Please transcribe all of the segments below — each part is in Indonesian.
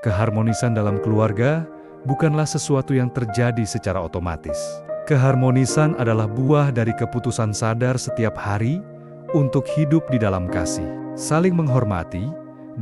Keharmonisan dalam keluarga bukanlah sesuatu yang terjadi secara otomatis. Keharmonisan adalah buah dari keputusan sadar setiap hari untuk hidup di dalam kasih, saling menghormati,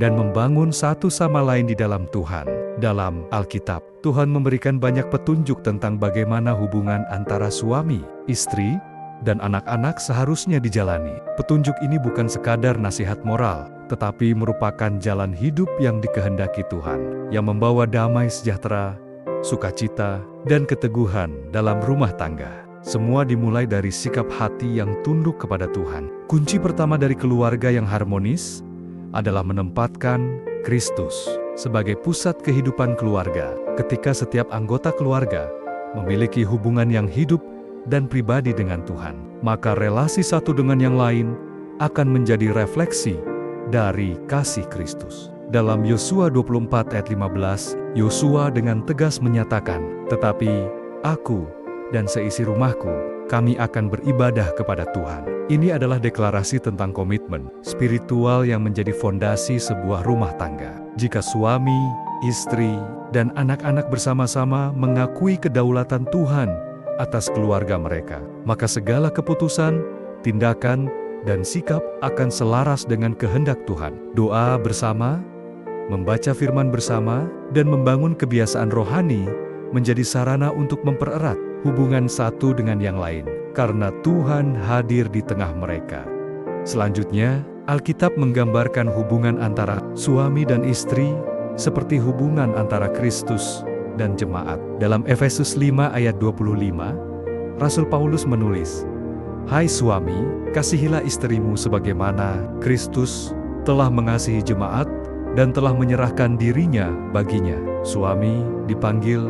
dan membangun satu sama lain di dalam Tuhan. Dalam Alkitab, Tuhan memberikan banyak petunjuk tentang bagaimana hubungan antara suami, istri, dan anak-anak seharusnya dijalani. Petunjuk ini bukan sekadar nasihat moral, tetapi merupakan jalan hidup yang dikehendaki Tuhan, yang membawa damai sejahtera, sukacita, dan keteguhan dalam rumah tangga. Semua dimulai dari sikap hati yang tunduk kepada Tuhan. Kunci pertama dari keluarga yang harmonis adalah menempatkan Kristus sebagai pusat kehidupan keluarga. Ketika setiap anggota keluarga memiliki hubungan yang hidup dan pribadi dengan Tuhan, maka relasi satu dengan yang lain akan menjadi refleksi dari kasih Kristus. Dalam Yosua 24 ayat 15, Yosua dengan tegas menyatakan, "Tetapi aku dan seisi rumahku, kami akan beribadah kepada Tuhan." Ini adalah deklarasi tentang komitmen spiritual yang menjadi fondasi sebuah rumah tangga. Jika suami, istri, dan anak-anak bersama-sama mengakui kedaulatan Tuhan atas keluarga mereka, maka segala keputusan, tindakan, dan sikap akan selaras dengan kehendak Tuhan. Doa bersama, membaca firman bersama, dan membangun kebiasaan rohani menjadi sarana untuk mempererat hubungan satu dengan yang lain, karena Tuhan hadir di tengah mereka. Selanjutnya, Alkitab menggambarkan hubungan antara suami dan istri seperti hubungan antara Kristus dan jemaat. Dalam Efesus 5 ayat 25, Rasul Paulus menulis, "Hai suami, kasihilah istrimu sebagaimana Kristus telah mengasihi jemaat dan telah menyerahkan dirinya baginya." Suami dipanggil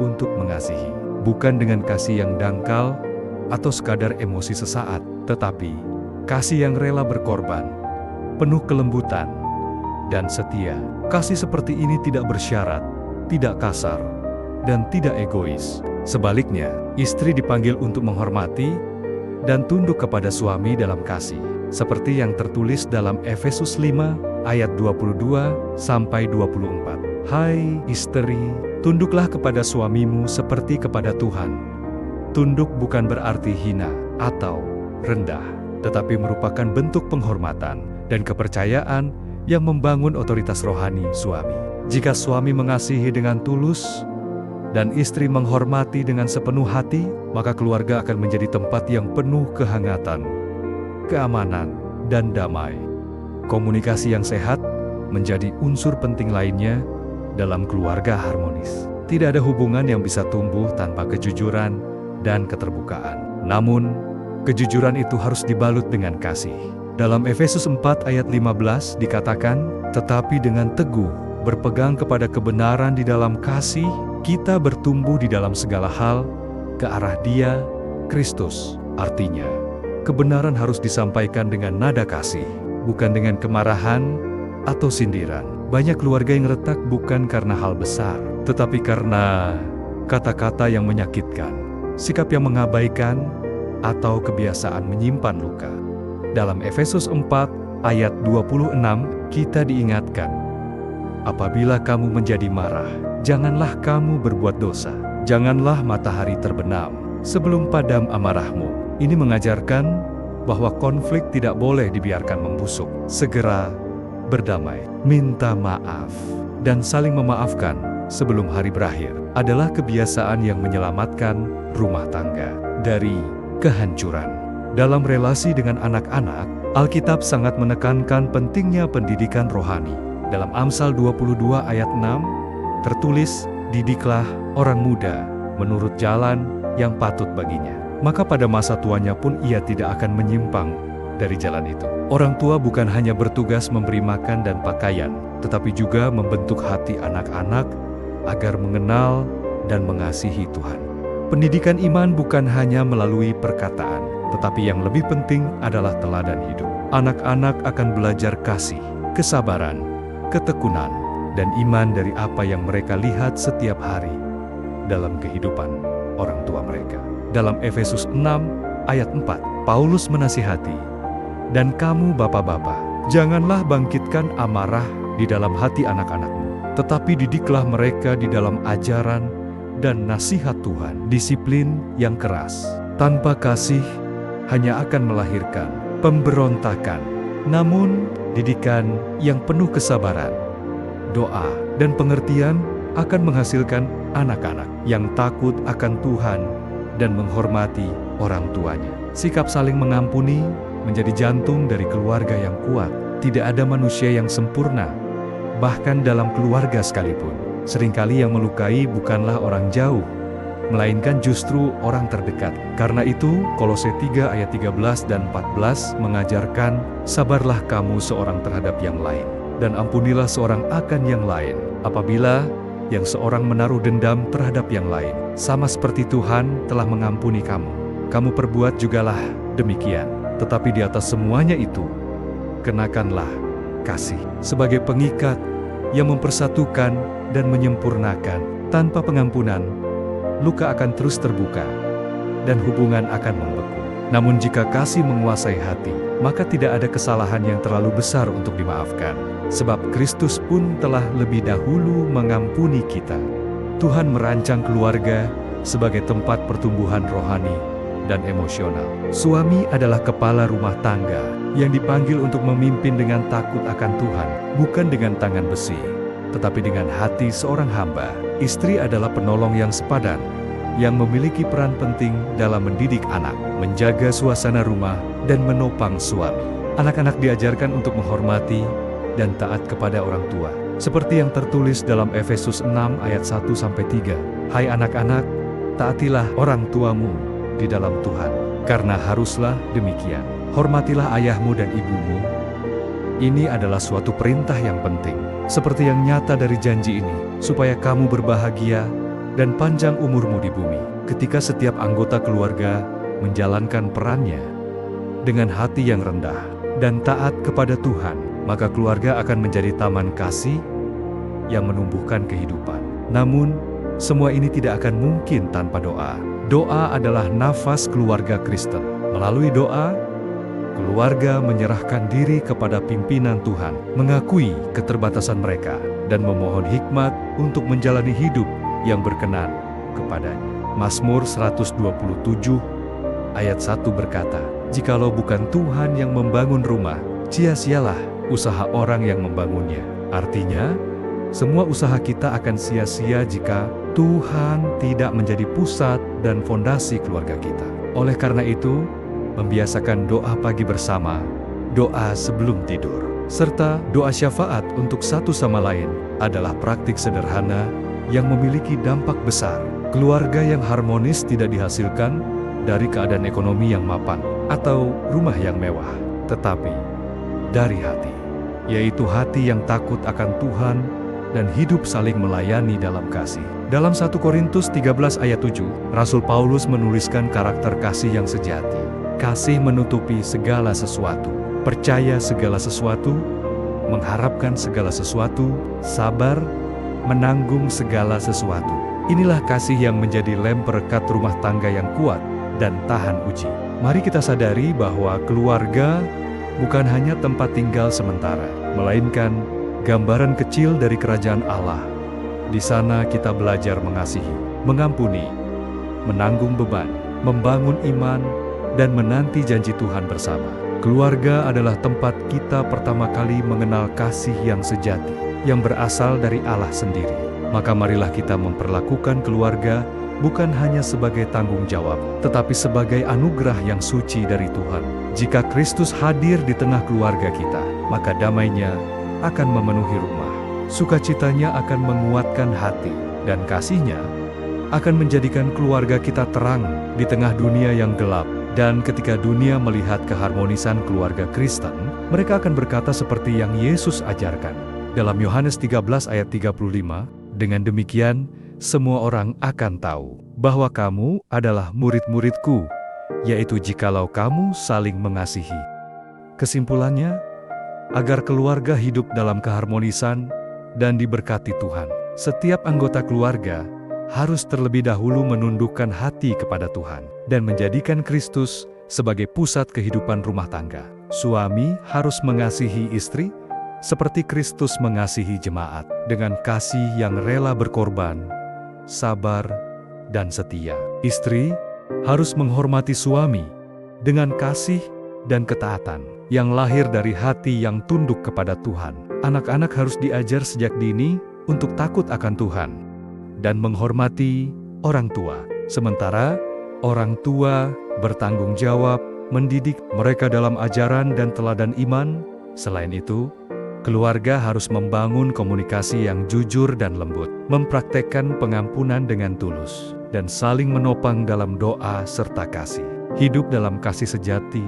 untuk mengasihi, bukan dengan kasih yang dangkal atau sekadar emosi sesaat, tetapi kasih yang rela berkorban, penuh kelembutan, dan setia. Kasih seperti ini tidak bersyarat, tidak kasar, dan tidak egois. Sebaliknya, istri dipanggil untuk menghormati dan tunduk kepada suami dalam kasih, seperti yang tertulis dalam Efesus 5 ayat 22-24. "Hai istri, tunduklah kepada suamimu seperti kepada Tuhan." Tunduk bukan berarti hina atau rendah, tetapi merupakan bentuk penghormatan dan kepercayaan yang membangun otoritas rohani suami. Jika suami mengasihi dengan tulus dan istri menghormati dengan sepenuh hati, maka keluarga akan menjadi tempat yang penuh kehangatan, keamanan, dan damai. Komunikasi yang sehat menjadi unsur penting lainnya dalam keluarga harmonis. Tidak ada hubungan yang bisa tumbuh tanpa kejujuran dan keterbukaan. Namun, kejujuran itu harus dibalut dengan kasih. Dalam Efesus 4 ayat 15 dikatakan, "Tetapi dengan teguh berpegang kepada kebenaran di dalam kasih, kita bertumbuh di dalam segala hal ke arah Dia, Kristus." Artinya, kebenaran harus disampaikan dengan nada kasih, bukan dengan kemarahan atau sindiran. Banyak keluarga yang retak bukan karena hal besar, tetapi karena kata-kata yang menyakitkan, sikap yang mengabaikan, atau kebiasaan menyimpan luka. Dalam Efesus 4 ayat 26, kita diingatkan, "Apabila kamu menjadi marah, janganlah kamu berbuat dosa. Janganlah matahari terbenam sebelum padam amarahmu." Ini mengajarkan bahwa konflik tidak boleh dibiarkan membusuk. Segera berdamai, minta maaf, dan saling memaafkan sebelum hari berakhir adalah kebiasaan yang menyelamatkan rumah tangga dari kehancuran. Dalam relasi dengan anak-anak, Alkitab sangat menekankan pentingnya pendidikan rohani. Dalam Amsal 22 ayat 6, tertulis, "Didiklah orang muda menurut jalan yang patut baginya, maka pada masa tuanya pun ia tidak akan menyimpang dari jalan itu." Orang tua bukan hanya bertugas memberi makan dan pakaian, tetapi juga membentuk hati anak-anak agar mengenal dan mengasihi Tuhan. Pendidikan iman bukan hanya melalui perkataan, tetapi yang lebih penting adalah teladan hidup. Anak-anak akan belajar kasih, kesabaran, ketekunan, dan iman dari apa yang mereka lihat setiap hari dalam kehidupan orang tua mereka. Dalam Efesus 6 ayat 4, Paulus menasihati, "Dan kamu bapak-bapak, janganlah bangkitkan amarah di dalam hati anak-anakmu, tetapi didiklah mereka di dalam ajaran dan nasihat Tuhan. Disiplin yang keras tanpa kasih hanya akan melahirkan pemberontakan. Namun, didikan yang penuh kesabaran, doa, dan pengertian akan menghasilkan anak-anak yang takut akan Tuhan dan menghormati orang tuanya. Sikap saling mengampuni menjadi jantung dari keluarga yang kuat. Tidak ada manusia yang sempurna, bahkan dalam keluarga sekalipun. Seringkali yang melukai bukanlah orang jauh, melainkan justru orang terdekat. Karena itu, Kolose 3 ayat 13 dan 14 mengajarkan, sabarlah kamu seorang terhadap yang lain, dan ampunilah seorang akan yang lain. Apabila yang seorang menaruh dendam terhadap yang lain, sama seperti Tuhan telah mengampuni kamu, kamu perbuat jugalah demikian. Tetapi di atas semuanya itu, kenakanlah kasih sebagai pengikat yang mempersatukan dan menyempurnakan. Tanpa pengampunan, luka akan terus terbuka dan hubungan akan membeku. Namun jika kasih menguasai hati, maka tidak ada kesalahan yang terlalu besar untuk dimaafkan. Sebab Kristus pun telah lebih dahulu mengampuni kita. Tuhan merancang keluarga sebagai tempat pertumbuhan rohani dan emosional. Suami adalah kepala rumah tangga yang dipanggil untuk memimpin dengan takut akan Tuhan, bukan dengan tangan besi, tetapi dengan hati seorang hamba. Istri adalah penolong yang sepadan, yang memiliki peran penting dalam mendidik anak, menjaga suasana rumah, dan menopang suami. Anak-anak diajarkan untuk menghormati dan taat kepada orang tua, seperti yang tertulis dalam Efesus 6 ayat 1-3. Hai anak-anak, taatilah orang tuamu di dalam Tuhan, karena haruslah demikian. Hormatilah ayahmu dan ibumu. Ini adalah suatu perintah yang penting, seperti yang nyata dari janji ini, supaya kamu berbahagia dan panjang umurmu di bumi. Ketika setiap anggota keluarga menjalankan perannya dengan hati yang rendah dan taat kepada Tuhan, maka keluarga akan menjadi taman kasih yang menumbuhkan kehidupan. Namun, semua ini tidak akan mungkin tanpa doa. Doa adalah nafas keluarga Kristen. Melalui doa, keluarga menyerahkan diri kepada pimpinan Tuhan, mengakui keterbatasan mereka, dan memohon hikmat untuk menjalani hidup yang berkenan kepadanya. Mazmur 127 ayat 1 berkata, "Jikalau bukan Tuhan yang membangun rumah, sia-sialah usaha orang yang membangunnya." Artinya, semua usaha kita akan sia-sia jika Tuhan tidak menjadi pusat dan fondasi keluarga kita. Oleh karena itu, membiasakan doa pagi bersama, doa sebelum tidur, serta doa syafaat untuk satu sama lain adalah praktik sederhana yang memiliki dampak besar. Keluarga yang harmonis tidak dihasilkan dari keadaan ekonomi yang mapan atau rumah yang mewah, tetapi dari hati, yaitu hati yang takut akan Tuhan dan hidup saling melayani dalam kasih. Dalam 1 Korintus 13 ayat 7, Rasul Paulus menuliskan karakter kasih yang sejati. Kasih menutupi segala sesuatu, percaya segala sesuatu, mengharapkan segala sesuatu, sabar, menanggung segala sesuatu. Inilah kasih yang menjadi lem perekat rumah tangga yang kuat dan tahan uji. Mari kita sadari bahwa keluarga bukan hanya tempat tinggal sementara, melainkan gambaran kecil dari kerajaan Allah. Di sana kita belajar mengasihi, mengampuni, menanggung beban, membangun iman, dan menanti janji Tuhan bersama. Keluarga adalah tempat kita pertama kali mengenal kasih yang sejati, yang berasal dari Allah sendiri. Maka marilah kita memperlakukan keluarga bukan hanya sebagai tanggung jawab, tetapi sebagai anugerah yang suci dari Tuhan. Jika Kristus hadir di tengah keluarga kita, maka damainya akan memenuhi rumah. Sukacitanya akan menguatkan hati, dan kasihnya akan menjadikan keluarga kita terang di tengah dunia yang gelap. Dan ketika dunia melihat keharmonisan keluarga Kristen, mereka akan berkata seperti yang Yesus ajarkan. Dalam Yohanes 13 ayat 35, dengan demikian, semua orang akan tahu bahwa kamu adalah murid-muridku, yaitu jikalau kamu saling mengasihi. Kesimpulannya, agar keluarga hidup dalam keharmonisan dan diberkati Tuhan, setiap anggota keluarga harus terlebih dahulu menundukkan hati kepada Tuhan dan menjadikan Kristus sebagai pusat kehidupan rumah tangga. Suami harus mengasihi istri, seperti Kristus mengasihi jemaat dengan kasih yang rela berkorban, sabar, dan setia. Istri harus menghormati suami dengan kasih dan ketaatan yang lahir dari hati yang tunduk kepada Tuhan. Anak-anak harus diajar sejak dini untuk takut akan Tuhan dan menghormati orang tua. Sementara orang tua bertanggung jawab mendidik mereka dalam ajaran dan teladan iman. Selain itu, keluarga harus membangun komunikasi yang jujur dan lembut, mempraktekkan pengampunan dengan tulus, dan saling menopang dalam doa serta kasih. Hidup dalam kasih sejati,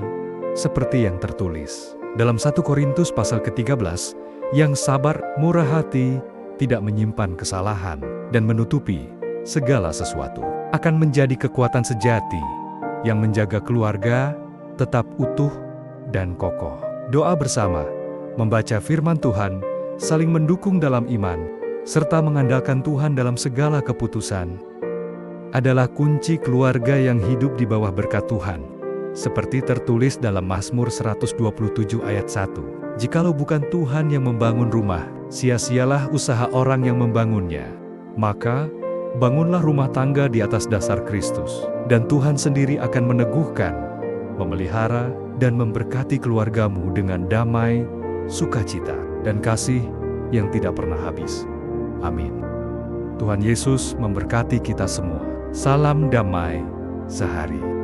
seperti yang tertulis dalam 1 Korintus pasal ke-13, yang sabar, murah hati, tidak menyimpan kesalahan, dan menutupi segala sesuatu, akan menjadi kekuatan sejati yang menjaga keluarga tetap utuh dan kokoh. Doa bersama, membaca firman Tuhan, saling mendukung dalam iman, serta mengandalkan Tuhan dalam segala keputusan, adalah kunci keluarga yang hidup di bawah berkat Tuhan. Seperti tertulis dalam Mazmur 127 ayat 1. Jikalau bukan Tuhan yang membangun rumah, sia-sialah usaha orang yang membangunnya. Maka, bangunlah rumah tangga di atas dasar Kristus, dan Tuhan sendiri akan meneguhkan, memelihara, dan memberkati keluargamu dengan damai, sukacita, dan kasih yang tidak pernah habis. Amin. Tuhan Yesus memberkati kita semua. Salam damai sehari.